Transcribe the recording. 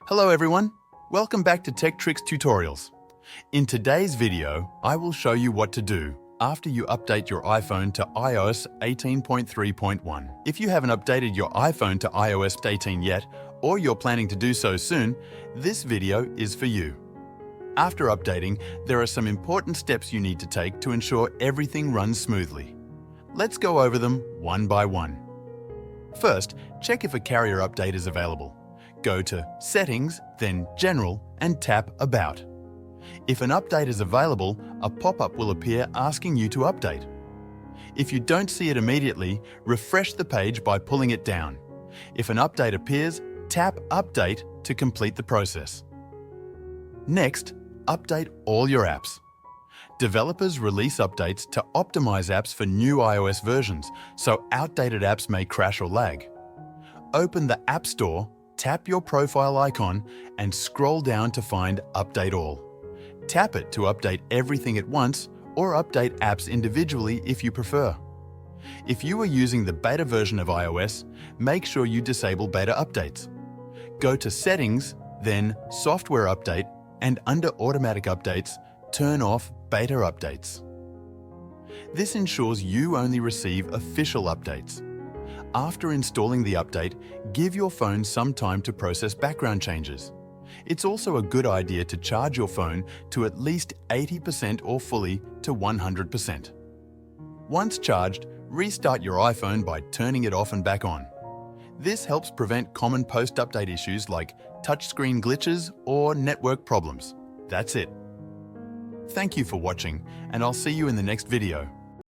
Hello everyone, welcome back to Tech Tricks Tutorials. In today's video, I will show you what to do after you update your iPhone to iOS 18.3.1. If you haven't updated your iPhone to iOS 18 yet, or you're planning to do so soon, this video is for you. After updating, there are some important steps you need to take to ensure everything runs smoothly. Let's go over them one by one. First, check if a carrier update is available. Go to Settings, then General, and tap About. If an update is available, a pop-up will appear asking you to update. If you don't see it immediately, refresh the page by pulling it down. If an update appears, tap Update to complete the process. Next, update all your apps. Developers release updates to optimize apps for new iOS versions, so outdated apps may crash or lag. Open the App Store, tap your profile icon, and scroll down to find Update All. Tap it to update everything at once or update apps individually if you prefer. If you are using the beta version of iOS, make sure you disable beta updates. Go to Settings, then Software Update, and under Automatic Updates, turn off beta updates. This ensures you only receive official updates. After installing the update, give your phone some time to process background changes. It's also a good idea to charge your phone to at least 80% or fully to 100%. Once charged, restart your iPhone by turning it off and back on. This helps prevent common post-update issues like touchscreen glitches or network problems. That's it. Thank you for watching, and I'll see you in the next video.